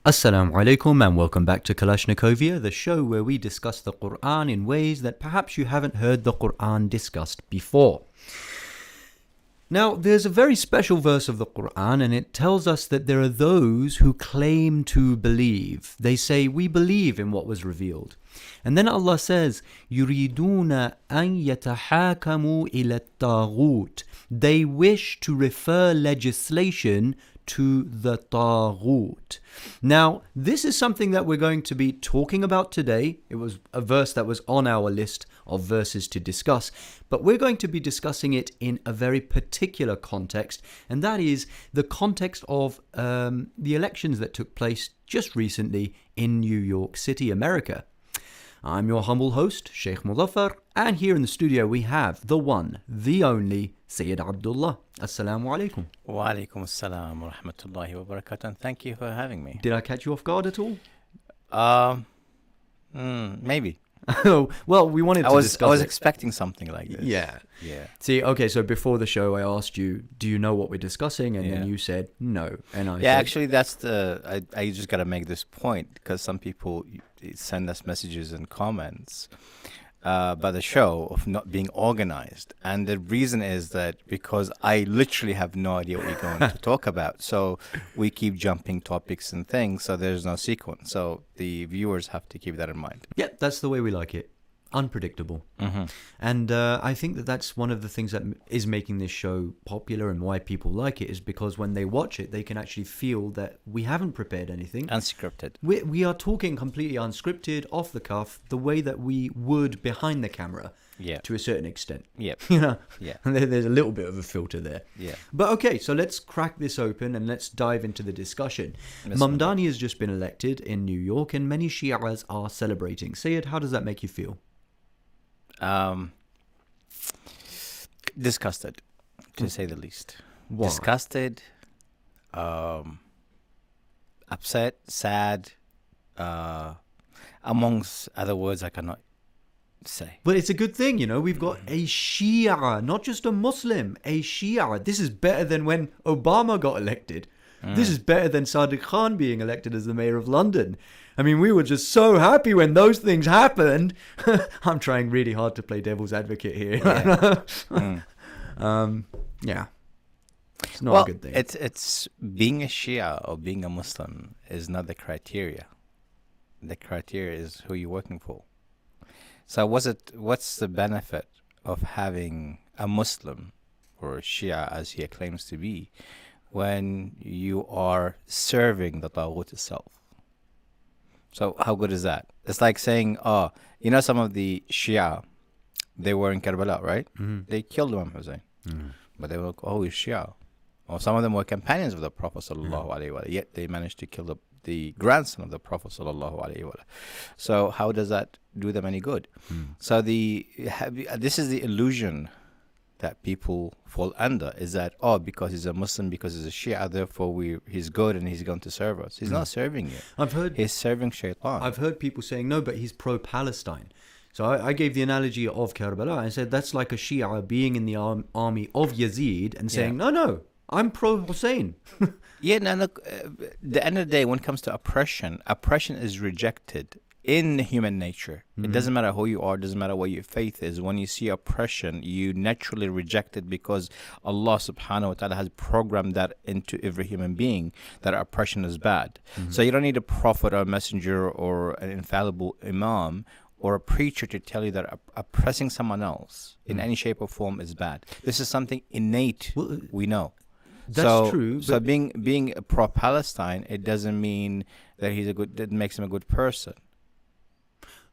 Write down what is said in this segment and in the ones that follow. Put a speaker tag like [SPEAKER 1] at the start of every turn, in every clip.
[SPEAKER 1] Assalamu alaikum and welcome back to Kalashnikovia, the show where we discuss the Quran in ways that perhaps you haven't heard the Quran discussed before. Now, there's a very special verse of the Quran and it tells us that there are those who claim to believe. They say, we believe in what was revealed. And then Allah says, يُرِيدُونَ أَن يَتَحَاكَمُوا إِلَى الطَّاغُوتِ. They wish to refer legislation to the Taghut. Now, this is something that we're going to be talking about today. It was a verse that was on our list of verses to discuss, but we're going to be discussing it in a very particular context, and that is the context of the elections that took place just recently in New York City, America. I'm your humble host, Sheikh Mulafer, and here in the studio we have the one, the only, Sayyid Abdullah. Assalamu alaikum.
[SPEAKER 2] Wa alaikum assalam wa rahmatullahi wa barakatuh, and thank you for having me.
[SPEAKER 1] Did I catch you off guard at all?
[SPEAKER 2] Maybe.
[SPEAKER 1] Oh, well, we wanted to discuss
[SPEAKER 2] I was
[SPEAKER 1] it.
[SPEAKER 2] expecting something like this.
[SPEAKER 1] Yeah.
[SPEAKER 2] Yeah.
[SPEAKER 1] See, okay, so before the show I asked you, do you know what we're discussing? And then
[SPEAKER 2] Yeah.
[SPEAKER 1] you said no. And I
[SPEAKER 2] Yeah,
[SPEAKER 1] said,
[SPEAKER 2] actually, I just got to make this point because some people send us messages and comments about the show of not being organized. And the reason is that because I literally have no idea what we're going to talk about. So we keep jumping topics and things, so there's no sequence. So the viewers have to keep that in mind.
[SPEAKER 1] yeah, that's the way we like it. Unpredictable.
[SPEAKER 2] Mm-hmm.
[SPEAKER 1] And I think that that's one of the things that is making this show popular and why people like it is because when they watch it, they can actually feel that we haven't prepared anything.
[SPEAKER 2] Unscripted.
[SPEAKER 1] We are talking completely unscripted, off the cuff, the way that we would behind the camera.
[SPEAKER 2] Yeah.
[SPEAKER 1] To a certain extent.
[SPEAKER 2] Yep.
[SPEAKER 1] You know?
[SPEAKER 2] Yeah.
[SPEAKER 1] And there's a little bit of a filter there.
[SPEAKER 2] Yeah.
[SPEAKER 1] But okay, so let's crack this open and let's dive into the discussion. Mamdani has just been elected in New York and many Shias are celebrating. Sayyid, how does that make you feel?
[SPEAKER 2] Disgusted, to say the least.
[SPEAKER 1] Why?
[SPEAKER 2] Disgusted, upset, sad, amongst other words I cannot say.
[SPEAKER 1] But it's a good thing, you know, we've got a Shia, not just a Muslim, a Shia. This is better than when Obama got elected. This is better than Sadiq Khan being elected as the mayor of London. I mean, we were just so happy when those things happened. I'm trying really hard to play devil's advocate here.
[SPEAKER 2] Yeah.
[SPEAKER 1] Yeah. It's not a good thing.
[SPEAKER 2] It's being a Shia or being a Muslim is not the criteria. The criteria is who you're working for. So what's the benefit of having a Muslim or a Shia, as he claims to be, when you are serving the Taghut itself? So how good is that? It's like saying, some of the Shia, they were in Karbala, right?
[SPEAKER 1] Mm-hmm.
[SPEAKER 2] They killed Imam Hussein. But they were like, he's Shia. Or some of them were companions of the Prophet sallallahu alaihi wasallam, yet they managed to kill the grandson of the Prophet sallallahu alaihi wasallam. So how does that do them any good? So this is the illusion that people fall under, is that, because he's a Muslim, because he's a Shia, therefore he's good and he's going to serve us. He's not serving you. He's serving Shaitan.
[SPEAKER 1] I've heard people saying, no, but he's pro-Palestine. So I gave the analogy of Karbala. I said, that's like a Shia being in the army of Yazid and saying, no, I'm pro-Hussein.
[SPEAKER 2] Yeah, now look, the end of the day, when it comes to oppression is rejected in human nature. It doesn't matter who you are, doesn't matter what your faith is. When you see oppression, you naturally reject it because Allah subhanahu wa ta'ala has programmed that into every human being, that oppression is bad. So you don't need a prophet or a messenger or an infallible imam or a preacher to tell you that oppressing someone else in any shape or form is bad. This is something innate, we know.
[SPEAKER 1] That's true.
[SPEAKER 2] So being a pro-Palestine, it doesn't mean that that makes him a good person.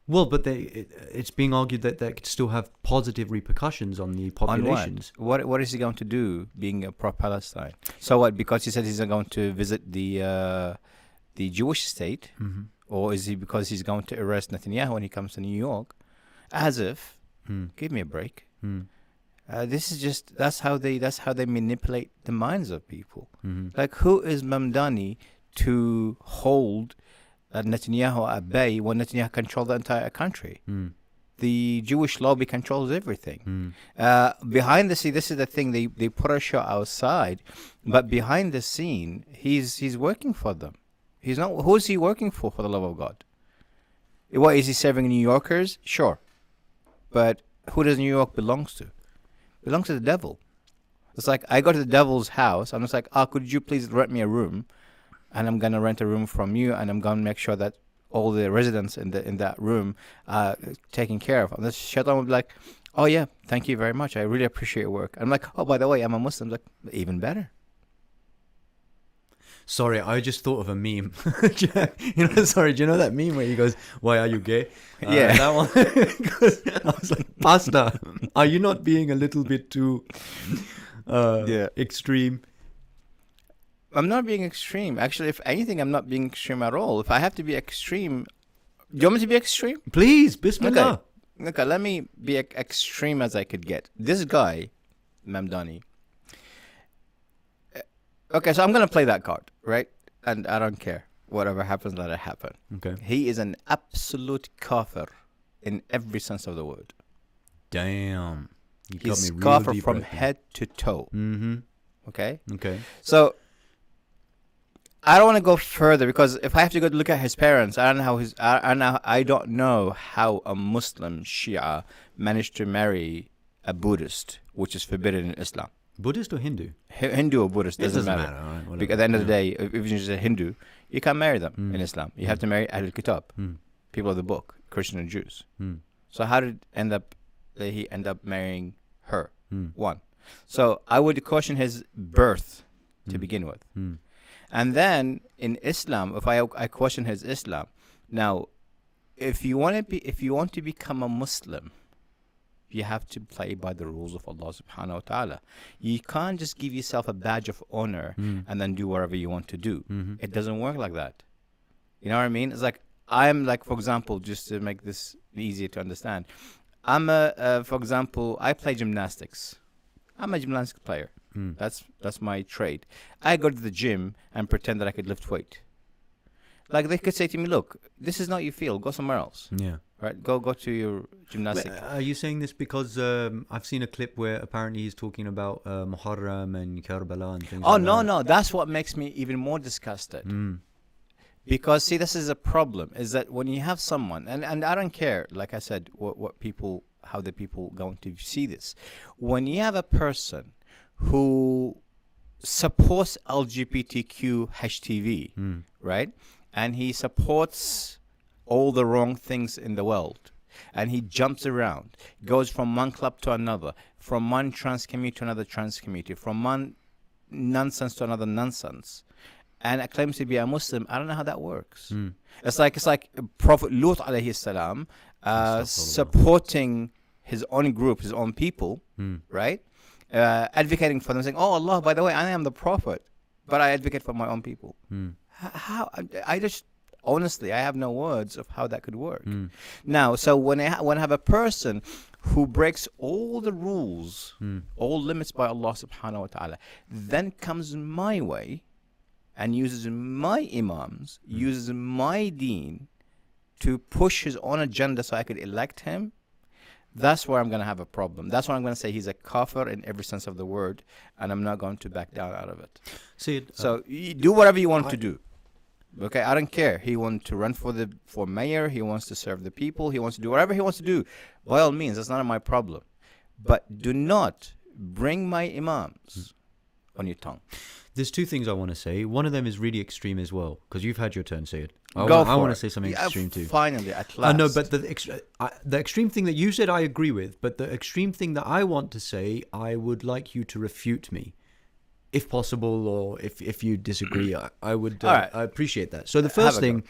[SPEAKER 1] Well, but it's being argued that could still have positive repercussions on the populations.
[SPEAKER 2] On what is he going to do being a pro-Palestine? So what, because he said he's going to visit the Jewish state, or is he because he's going to arrest Netanyahu when he comes to New York? As if, give me a break. That's how they manipulate the minds of people. Like, who is Mamdani to hold Netanyahu at bay when Netanyahu controls the entire country? The Jewish lobby controls everything. Behind the scene, this is the thing, they put a show outside, but behind the scene, he's working for them. He's not. Who is he working for the love of God? What is he serving New Yorkers? Sure, but who does New York belongs to? Belongs to the devil. It's like I go to the devil's house. I'm just like, could you please rent me a room? And I'm gonna rent a room from you, and I'm gonna make sure that all the residents in that room are taken care of. And this shaitan will be like, oh yeah, thank you very much. I really appreciate your work. I'm like, oh, by the way, I'm a Muslim. Like, even better.
[SPEAKER 1] Sorry, I just thought of a meme. Sorry, do you know that meme where he goes, "Why are you gay?"
[SPEAKER 2] Yeah.
[SPEAKER 1] That one. I was like, Pastor, are you not being a little bit too extreme?
[SPEAKER 2] I'm not being extreme. Actually, if anything, I'm not being extreme at all. If I have to be extreme, do you want me to be extreme?
[SPEAKER 1] Please, Bismillah.
[SPEAKER 2] Okay, let me be extreme as I could get. This guy, Mamdani. Okay, so I'm going to play that card, right? And I don't care. Whatever happens, let it happen.
[SPEAKER 1] Okay.
[SPEAKER 2] He is an absolute kafir in every sense of the word.
[SPEAKER 1] Damn.
[SPEAKER 2] He's kafir from head to toe.
[SPEAKER 1] Mm-hmm.
[SPEAKER 2] Okay?
[SPEAKER 1] Okay.
[SPEAKER 2] So, I don't want to go further because if I have to go look at his parents, I don't know how a Muslim Shia managed to marry a Buddhist, which is forbidden in Islam.
[SPEAKER 1] Buddhist or Hindu?
[SPEAKER 2] Hindu or Buddhist doesn't matter.
[SPEAKER 1] Right,
[SPEAKER 2] Because at the end of the day, if you're just a Hindu, you can't marry them in Islam. You have to marry Ahlul Kitab, people of the book, Christian and Jews. So how did he end up marrying her? One. So I would caution his birth to begin with. And then in Islam, if I question his Islam, now, if you want to become a Muslim, you have to play by the rules of Allah subhanahu wa ta'ala. You can't just give yourself a badge of honor and then do whatever you want to do. It doesn't work like that. You know what I mean? It's like, I'm like, for example, just to make this easier to understand, for example, I play gymnastics. I'm a gymnastics player. That's my trade. I go to the gym and pretend that I could lift weight. Like they could say to me, look, this is not your field. Go somewhere else.
[SPEAKER 1] Yeah.
[SPEAKER 2] Right? Go to your gymnastics.
[SPEAKER 1] Are you saying this because I've seen a clip where apparently he's talking about Muharram and Karbala and things like that?
[SPEAKER 2] No. That's what makes me even more disgusted. Because, see, this is a problem, is that when you have someone, and I don't care, like I said, how the people going to see this. When you have a person who supports LGBTQ #TV, right? And he supports all the wrong things in the world. And he jumps around, goes from one club to another, from one trans community to another trans community, from one nonsense to another nonsense, and claims to be a Muslim. I don't know how that works. It's like Prophet Lut alayhi salam supporting his own group, his own people, right? Advocating for them, saying, "Oh Allah, by the way, I am the Prophet, but I advocate for my own people." How? I just honestly, I have no words of how that could work. Now, so when I have a person who breaks all the rules, all limits by Allah subhanahu wa ta'ala, then comes my way and uses my imams, uses my deen to push his own agenda so I could elect him, that's where I'm going to have a problem. That's why I'm going to say he's a kafir in every sense of the word, and I'm not going to back down out of it. So you do whatever you want to do. Okay, I don't care. He wants to run for mayor. He wants to serve the people. He wants to do whatever he wants to do. By all means, that's not my problem. But do not bring my imams on your tongue.
[SPEAKER 1] There's two things I want to say. One of them is really extreme as well, because you've had your turn, Sayyid. I want to say something extreme too.
[SPEAKER 2] Finally, at last.
[SPEAKER 1] No, but the extreme thing that you said, I agree with. But the extreme thing that I want to say, I would like you to refute me, if possible, or if you disagree. I would.
[SPEAKER 2] All right.
[SPEAKER 1] I appreciate that. So the first thing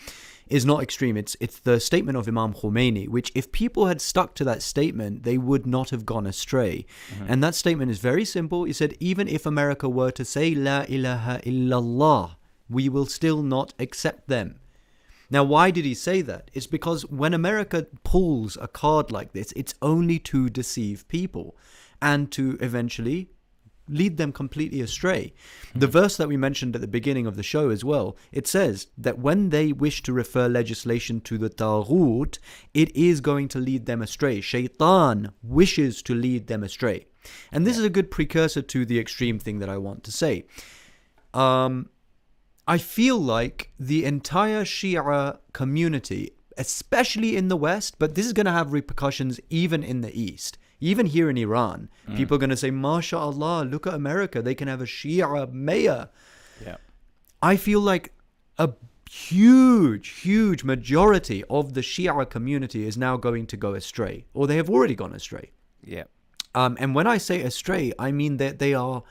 [SPEAKER 1] is not extreme. It's the statement of Imam Khomeini, which if people had stuck to that statement, they would not have gone astray. And that statement is very simple. He said, even if America were to say La ilaha illallah, we will still not accept them. Now, why did he say that? It's because when America pulls a card like this, it's only to deceive people and to eventually lead them completely astray. The verse that we mentioned at the beginning of the show as well, it says that when they wish to refer legislation to the Taghut, it is going to lead them astray. Shaitan wishes to lead them astray. And this is a good precursor to the extreme thing that I want to say. I feel like the entire Shia community, especially in the West, but this is going to have repercussions even in the East. Even here in Iran, people are going to say, MashaAllah, look at America. They can have a Shia mayor.
[SPEAKER 2] Yeah.
[SPEAKER 1] I feel like a huge majority of the Shia community is now going to go astray, or they have already gone astray.
[SPEAKER 2] Yeah.
[SPEAKER 1] And when I say astray, I mean that they are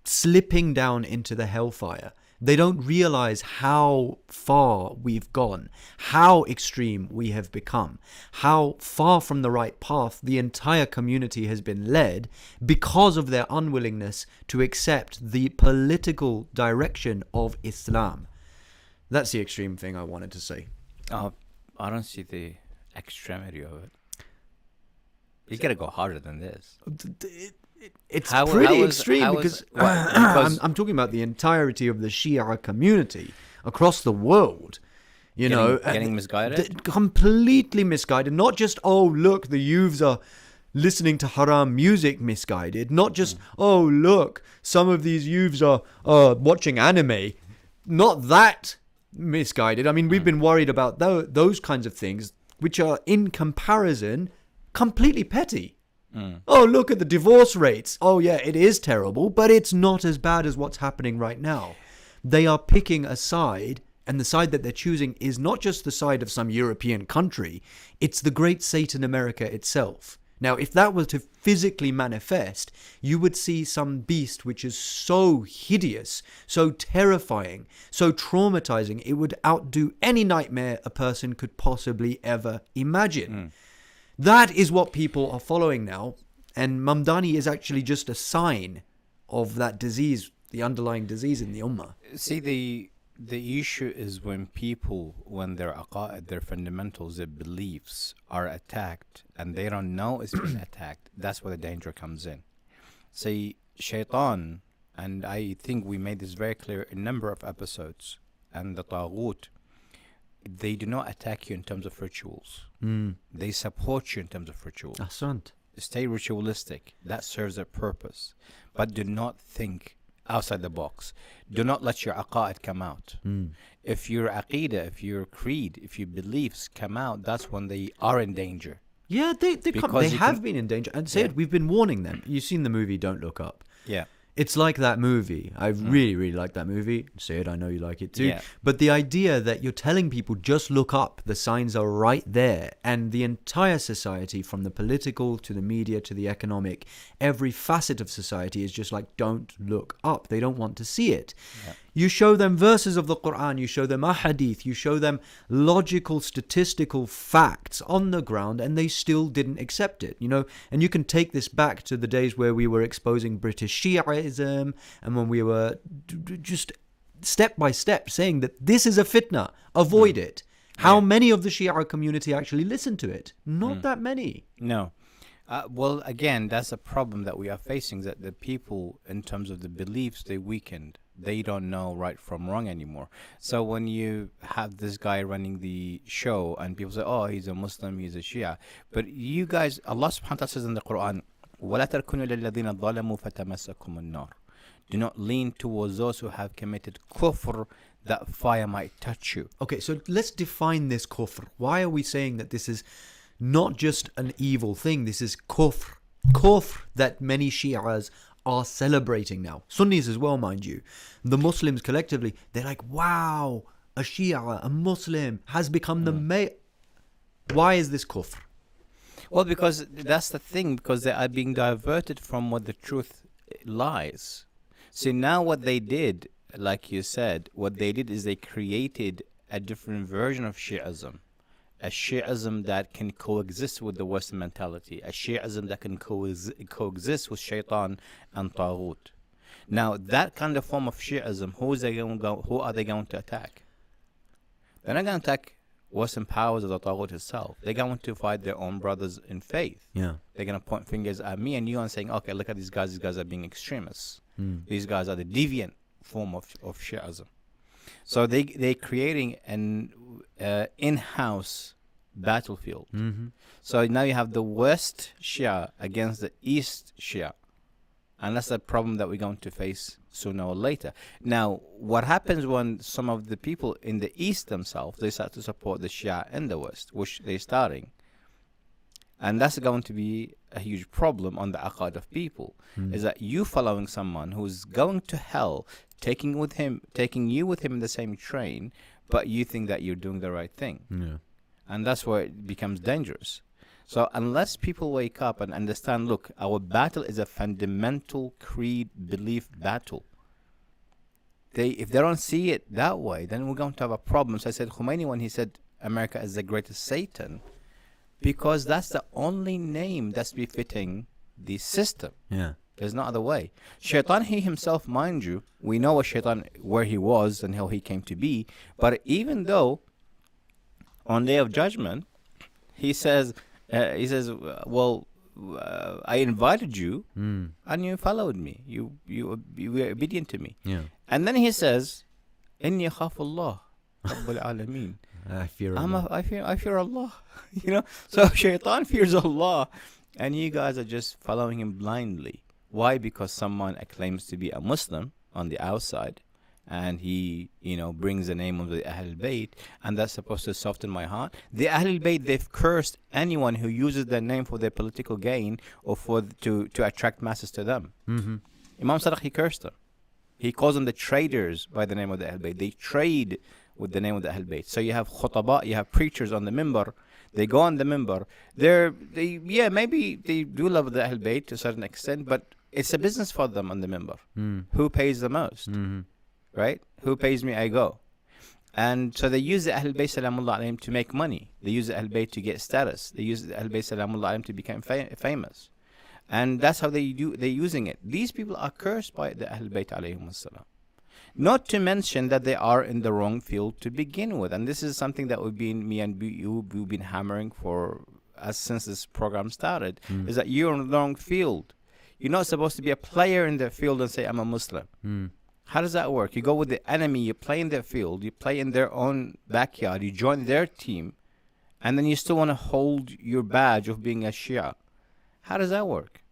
[SPEAKER 1] slipping down into the hellfire. They don't realize how far we've gone, how extreme we have become, how far from the right path the entire community has been led because of their unwillingness to accept the political direction of Islam. That's the extreme thing I wanted to say.
[SPEAKER 2] I don't see the extremity of it. You gotta go harder than this.
[SPEAKER 1] It's pretty extreme because I'm talking about the entirety of the Shia community across the world.
[SPEAKER 2] Getting misguided?
[SPEAKER 1] Completely misguided. Not just, oh, look, the youths are listening to haram music misguided. Not just, oh, look, some of these youths are watching anime. Not that misguided. I mean, we've been worried about those kinds of things, which are in comparison completely petty. Oh, look at the divorce rates. Oh, yeah, it is terrible, but it's not as bad as what's happening right now. They are picking a side, and the side that they're choosing is not just the side of some European country. It's the great Satan America itself. Now, if that was to physically manifest, you would see some beast which is so hideous, so terrifying, so traumatizing, it would outdo any nightmare a person could possibly ever imagine. That is what people are following now. And Mamdani is actually just a sign of that disease, the underlying disease in the Ummah.
[SPEAKER 2] See, the issue is when their aqa'id, their fundamentals, their beliefs are attacked and they don't know it's being attacked. That's where the danger comes in. See, Shaitan, and I think we made this very clear in a number of episodes, and the Taghut, they do not attack you in terms of rituals. They support you in terms of rituals.
[SPEAKER 1] Ahsant.
[SPEAKER 2] Stay ritualistic. That serves a purpose. But do not think outside the box. Do not let your aqa'id come out. If your aqidah, if your creed, if your beliefs come out, that's when they are in danger.
[SPEAKER 1] Yeah, they have been in danger. And Sayyid, we've been warning them. You've seen the movie Don't Look Up.
[SPEAKER 2] Yeah.
[SPEAKER 1] It's like that movie. I really like that movie. Sayyid, I know you like it too.
[SPEAKER 2] Yeah.
[SPEAKER 1] But the idea that you're telling people just look up, the signs are right there. And the entire society, from the political to the media to the economic, every facet of society is just like, don't look up. They don't want to see it. Yeah. You show them verses of the Quran, you show them ahadith, you show them logical, statistical facts on the ground, and they still didn't accept it, And you can take this back to the days where we were exposing British Shiaism, and when we were just step by step saying that this is a fitna, avoid it. How many of the Shia community actually listened to it? Not that many.
[SPEAKER 2] No. Well, again, that's a problem that we are facing, that the people, in terms of the beliefs, they weakened. They don't know right from wrong anymore. So when you have this guy running the show and people say, oh, he's a Muslim, he's a Shia. But you guys, Allah subhanahu wa ta'ala says in the Quran, وَلَا تَرْكُنُوا لِلَّذِينَ ظَلَمُوا فَتَمَسَّكُمُ النَّارِ. Do not lean towards those who have committed kufr, that fire might touch you.
[SPEAKER 1] Okay, so let's define this kufr. Why are we saying that this is not just an evil thing? This is kufr. Kufr that many Shias are celebrating now. Sunnis as well, mind you. The Muslims collectively, they're like, wow, a Shia, a Muslim has become the mayor. Why is this kufr?
[SPEAKER 2] Well, because that's the thing, because they are being diverted from what the truth lies. So now what they did, like you said, what they did is they created a different version of Shiaism. A Shiaism that can coexist with the Western mentality. A Shiaism that can coexist with Shaitan and Taghut. Now, that kind of form of Shiaism, who are they going to attack? They're not going to attack Western powers of the Taghut itself. They're going to fight their own brothers in faith.
[SPEAKER 1] Yeah.
[SPEAKER 2] They're going to point fingers at me and you and saying, okay, look at these guys. These guys are being extremists. These guys are the deviant form of Shiaism. So they're creating an in-house battlefield. So now you have the West Shia against the East Shia. And that's a problem that we're going to face sooner or later. Now, what happens when some of the people in the East themselves, they start to support the Shia in the West, which they're starting. And that's going to be a huge problem on the aqad of people, is that you following someone who's going to hell, taking you with him in the same train, but you think that you're doing the right thing.
[SPEAKER 1] Yeah.
[SPEAKER 2] And that's where it becomes dangerous. So unless people wake up and understand, look, our battle is a fundamental creed belief battle. If they don't see it that way, then we're going to have a problem. So I said Khomeini when he said America is the greatest Satan, because that's the only name that's befitting the system.
[SPEAKER 1] Yeah.
[SPEAKER 2] There's no other way. Shaitan, he himself, mind you, we know what Shaitan, where he was and how he came to be. But even though on Day of Judgment, he says, well, I invited you and you followed me. You were obedient to me.
[SPEAKER 1] Yeah.
[SPEAKER 2] And then he says, Inni khafullah, Rabbul Alameen.
[SPEAKER 1] I fear Allah.
[SPEAKER 2] I fear Allah. You know, so Shaitan fears Allah, and you guys are just following him blindly. Why? Because someone claims to be a Muslim on the outside, and he, brings the name of the Ahlul Bayt, and that's supposed to soften my heart. The Ahlul Bayt, they've cursed anyone who uses their name for their political gain or to attract masses to them.
[SPEAKER 1] Mm-hmm.
[SPEAKER 2] Imam Sadiq, he cursed them. He calls them the traders by the name of the Ahlul Bayt. They trade with the name of the Ahlul Bayt. So you have khutaba, you have preachers on the minbar. They go on the minbar. Maybe they do love the Ahlul Bayt to a certain extent, but it's a business for them on the minbar. Who pays the most? Right? Who pays me, I go. And so they use the Ahlul Bayt Salamullah alayhim to make money. They use the Ahlul Bayt to get status. They use the Ahlul Bayt Salamullah alayhim to become famous. And that's how they're using it. These people are cursed by the Ahlul Bayt alayhim as-salam. Not to mention that they are in the wrong field to begin with. And this is something that we've been hammering for since this program started, is that you're in the wrong field. You're not supposed to be a player in the field and say, I'm a Muslim. How does that work? You go with the enemy, you play in their field, you play in their own backyard, you join their team, and then you still want to hold your badge of being a Shia. How does that work?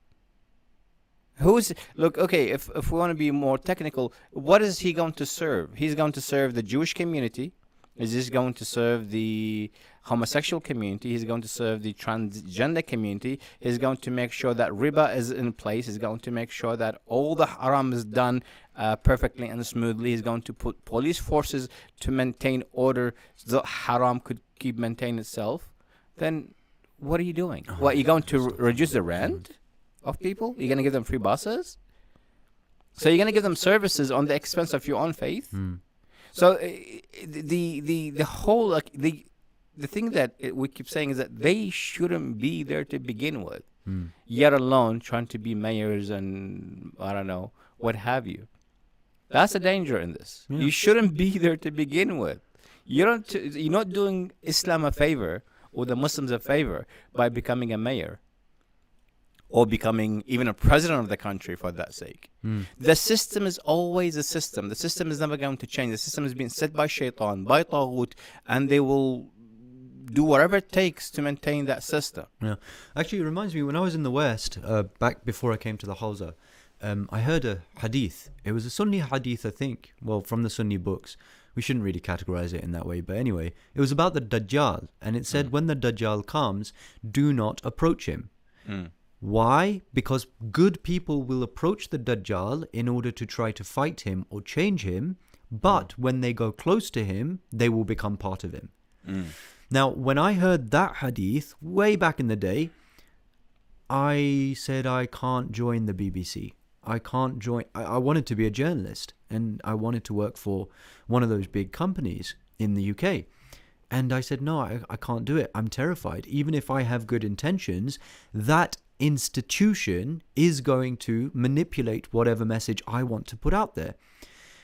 [SPEAKER 2] If we want to be more technical, what is he going to serve? He's going to serve the Jewish community. Is he going to serve the homosexual community? He's going to serve the transgender community. He's going to make sure that riba is in place. He's going to make sure that all the haram is done perfectly and smoothly. He's going to put police forces to maintain order so that haram could keep maintaining itself. Then what are you doing? What, you're going to reduce the rent of people? You're going to give them free buses? So you're going to give them services on the expense of your own faith? So the whole the thing that we keep saying is that they shouldn't be there to begin with, yet alone trying to be mayors and I don't know what have you. That's a danger in this. You shouldn't be there to begin with. You're not doing Islam a favor or the Muslims a favor by becoming a mayor or becoming even a president of the country for that sake. The system is always a system. The system is never going to change. The system has been set by Shaitan, by Taghut, and they will do whatever it takes to maintain that system.
[SPEAKER 1] Yeah. Actually, it reminds me, when I was in the West, back before I came to the Hawza, I heard a hadith. It was a Sunni hadith, I think, from the Sunni books. We shouldn't really categorize it in that way, but anyway, it was about the Dajjal, and it said when the Dajjal comes, do not approach him. Why? Because good people will approach the Dajjal in order to try to fight him or change him, but when they go close to him, they will become part of him. Now, when I heard that hadith way back in the day, I said I can't join the BBC. I can't join. I wanted to be a journalist, and I wanted to work for one of those big companies in the UK. And I said, no, I can't do it. I'm terrified. Even if I have good intentions, that institution is going to manipulate whatever message I want to put out there.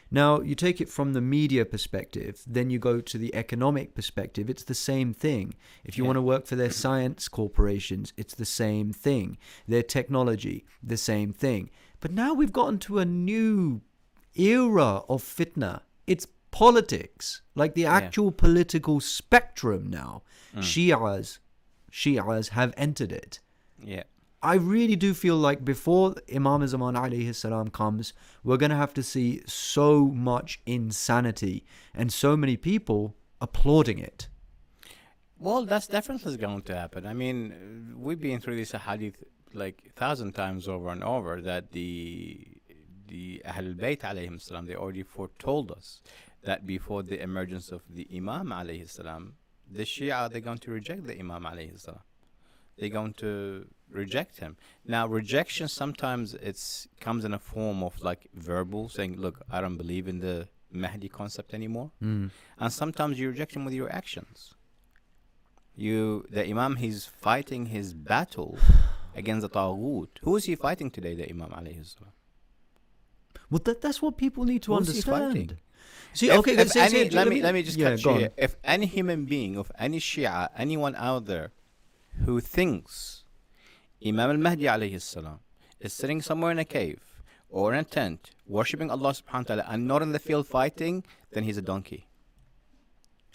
[SPEAKER 1] Now, you take it from the media perspective, then you go to the economic perspective, it's the same thing. If you want to work for their science corporations, it's the same thing. Their technology, the same thing. But now we've gotten to a new era of fitna. It's politics, like the actual political spectrum now. Shias have entered it.
[SPEAKER 2] Yeah.
[SPEAKER 1] I really do feel like before Imam Zaman alayhi salam comes, we're going to have to see so much insanity and so many people applauding it.
[SPEAKER 2] Well, that's definitely going to happen. I mean, we've been through this hadith like 1,000 times over and over that the Ahlul Bayt alayhim salam, they already foretold us that before the emergence of the Imam alayhi salam, the Shia, they're going to reject the Imam alayhi salam. They're going to reject him. Now, rejection sometimes it comes in a form of like verbal, saying, look, I don't believe in the Mahdi concept anymore. And sometimes you reject him with your actions. The Imam, he's fighting his battle against the Taghut. Who is he fighting today, the Imam alayhi salam?
[SPEAKER 1] Well, that's what people need to
[SPEAKER 2] Who's he fighting?
[SPEAKER 1] understand. See,
[SPEAKER 2] Let me just cut you here. If any human being, of any Shia, anyone out there who thinks Imam al-Mahdi alayhi salam is sitting somewhere in a cave or in a tent worshipping Allah subhanahu wa ta'ala and not in the field fighting, then he's a donkey.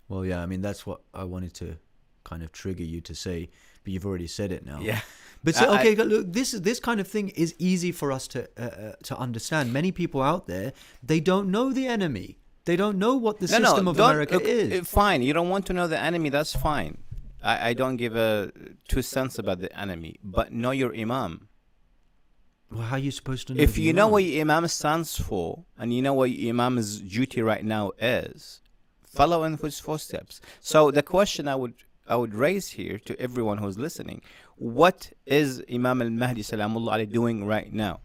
[SPEAKER 1] Well, yeah, I mean, that's what I wanted to kind of trigger you to say, but you've already said it now.
[SPEAKER 2] Yeah.
[SPEAKER 1] But so, okay, look, this kind of thing is easy for us to understand. Many people out there, they don't know the enemy. They don't know what the system of America is.
[SPEAKER 2] Fine, you don't want to know the enemy, that's fine. I don't give a 2 cents about the enemy, but know your Imam.
[SPEAKER 1] Well, how are you supposed to know?
[SPEAKER 2] If you know what your Imam stands for, and you know what your Imam's duty right now is, follow in his footsteps. So the question I would raise here to everyone who's listening, what is Imam al-Mahdi salamullah alayhi doing right now?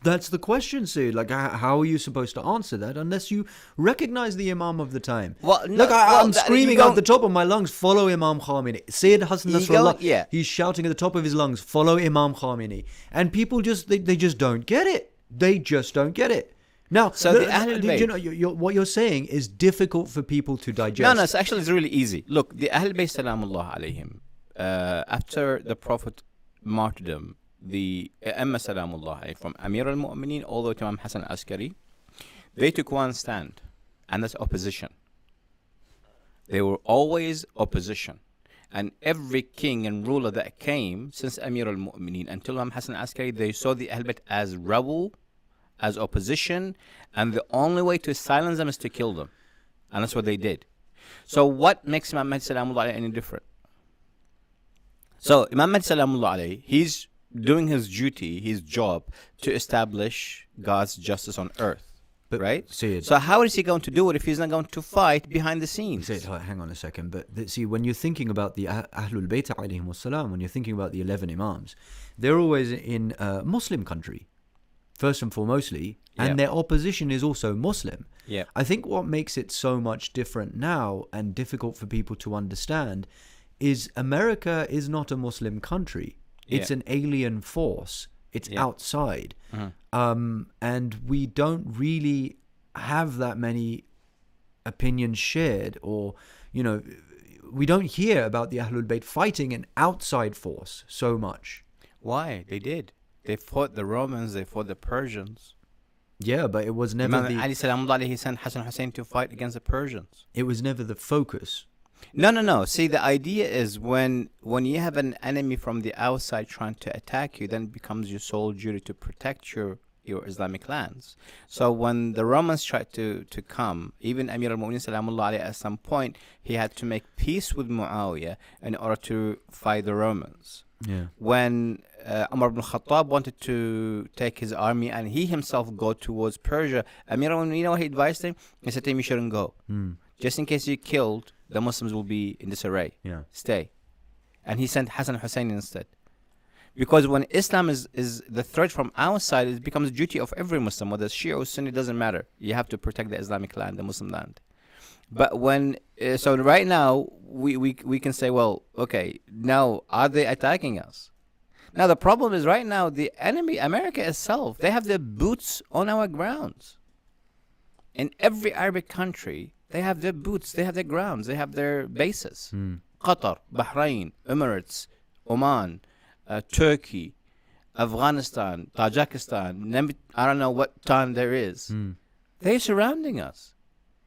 [SPEAKER 1] That's the question, Sayyid. Like, how are you supposed to answer that unless you recognize the Imam of the time?
[SPEAKER 2] Well,
[SPEAKER 1] look, I'm screaming out the top of my lungs, follow Imam Khamenei. Sayyid Hassan Nasrallah, he's shouting at the top of his lungs, follow Imam Khamenei. And people just, they just don't get it. They just don't get it. Now,
[SPEAKER 2] so the Ahlul Bayt,
[SPEAKER 1] you know, what you're saying is difficult for people to digest.
[SPEAKER 2] No, it's really easy. Look, the Ahlul Bayt salamullah alayhim, after the Prophet martyrdom, the Ummah salamullah from Amir al-Mu'mineen all the way to Imam Hassan al-Askari, they took one stand, and that's opposition. They were always opposition. And every king and ruler that came since Amir al-Mu'mineen until Imam Hassan al-Askari, they saw the Ahlul Bayt as rebel, as opposition, and the only way to silence them is to kill them. And that's what they did. So what makes Imam Mahdi salamullah any different? So Imam Mahdi salamullah, he's doing his duty, his job, to establish God's justice on earth. But, right? So how is he going to do it if he's not going to fight behind the scenes?
[SPEAKER 1] Hang on a second. But see, when you're thinking about the Ahlul Bayt alayhim wassalam, when you're thinking about the 11 Imams, they're always in a Muslim country, first and foremostly, and their opposition is also Muslim.
[SPEAKER 2] Yeah.
[SPEAKER 1] I think what makes it so much different now and difficult for people to understand is America is not a Muslim country. It's an alien force. It's outside. And we don't really have that many opinions shared, or, you know, we don't hear about the Ahlul Bayt fighting an outside force so much.
[SPEAKER 2] Why? They did. They fought the Romans, they fought the Persians.
[SPEAKER 1] Yeah, but it was never
[SPEAKER 2] Imam Ali salamullah, he sent Hassan Hussein to fight against the Persians.
[SPEAKER 1] It was never the focus.
[SPEAKER 2] No. See, the idea is when you have an enemy from the outside trying to attack you, then it becomes your sole duty to protect your Islamic lands. So when the Romans tried to come, even Amir al-Mu'mineen salamullah alayhi, at some point, he had to make peace with Muawiyah in order to fight the Romans.
[SPEAKER 1] Yeah.
[SPEAKER 2] When Umar ibn Khattab wanted to take his army and he himself go towards Persia, Amir al-Mu'mineen, you know what he advised him? He said to him, you shouldn't go. Just in case you're killed, the Muslims will be in disarray.
[SPEAKER 1] Yeah.
[SPEAKER 2] Stay. And he sent Hassan Hussein instead. Because when Islam is the threat from outside, it becomes a duty of every Muslim, whether it's Shia or Sunni, doesn't matter. You have to protect the Islamic land, the Muslim land. But when, so right now, we can say, well, okay, now are they attacking us? Now the problem is right now, the enemy, America itself, they have their boots on our grounds. In every Arabic country, they have their boots, they have their grounds, they have their bases. Qatar, Bahrain, Emirates, Oman, Turkey, Afghanistan, Tajikistan, I don't know what time there is. They're surrounding us.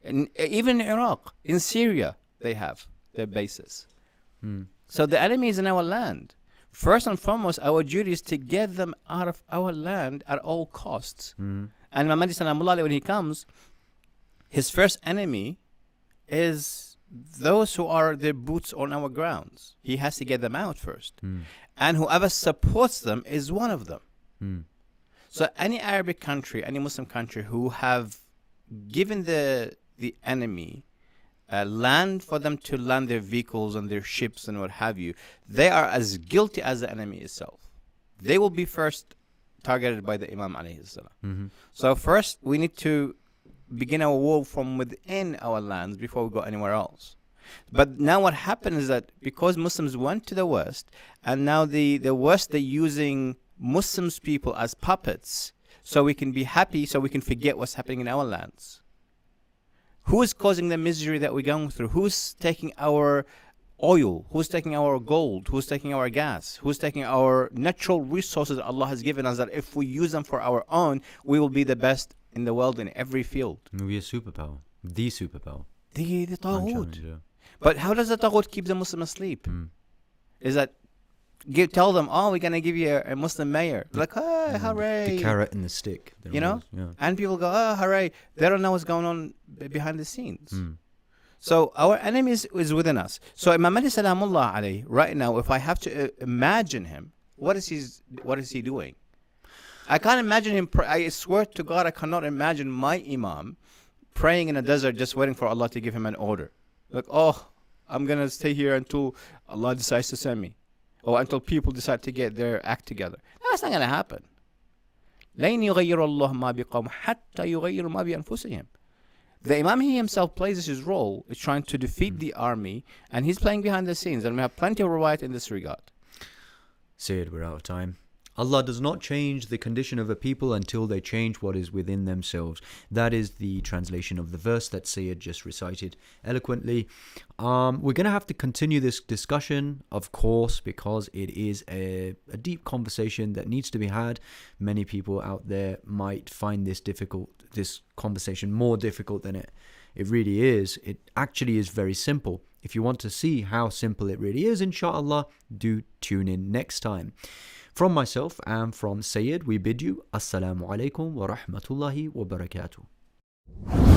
[SPEAKER 2] And even in Iraq, in Syria, they have their bases. So the enemy is in our land. First and foremost, our duty is to get them out of our land at all costs. And Imam Mahdi Salamullah, when he comes, his first enemy is those who are their boots on our grounds. He has to get them out first. And whoever supports them is one of them. So any Arabic country, any Muslim country who have given the enemy land for them to land their vehicles and their ships and what have you, they are as guilty as the enemy itself. They will be first targeted by the Imam alayhi salam. So first we need to begin our war from within our lands before we go anywhere else. But now what happened is that because Muslims went to the West, and now the West, they're using Muslims people as puppets so we can be happy, so we can forget what's happening in our lands. Who is causing the misery that we're going through? Who's taking our oil? Who's taking our gold? Who's taking our gas? Who's taking our natural resources that Allah has given us, that if we use them for our own, we will be the best in the world in every field?
[SPEAKER 1] We'll be a superpower. The superpower.
[SPEAKER 2] The Taghut.
[SPEAKER 1] Yeah.
[SPEAKER 2] But how does the Taghut keep the Muslim asleep? Is that tell them, oh, we're going to give you a Muslim mayor. Like, hey, hooray.
[SPEAKER 1] The carrot and the stick.
[SPEAKER 2] You know?
[SPEAKER 1] Yeah.
[SPEAKER 2] And people go, oh, hooray. They don't know what's going on behind the scenes. So our enemy is within us. So Imam Mahdi Salamullah alayhi, right now, if I have to imagine him, what is he doing? I can't imagine him. I swear to God, I cannot imagine my Imam praying in a desert just waiting for Allah to give him an order. Like, oh, I'm going to stay here until Allah decides to send me. Or until people decide to get their act together. That's not going to happen. لَن يُغَيِّرَ اللَّهُ مَا بِقَوْمٍ حَتَّى يُغَيِّرُ مَا بِأَنفُسِهِمْ. The Imam, he himself plays his role, is trying to defeat the army, and he's playing behind the scenes, and we have plenty of riwayat in this regard.
[SPEAKER 1] Sayyid, we're out of time. Allah does not change the condition of a people until they change what is within themselves. That is the translation of the verse that Sayyid just recited eloquently. We're going to have to continue this discussion, of course, because it is a deep conversation that needs to be had. Many people out there might find this conversation more difficult than it really is. It actually is very simple. If you want to see how simple it really is, inshallah, do tune in next time. From myself and from Sayyid, we bid you Assalamu alaikum wa rahmatullahi wa barakatuh.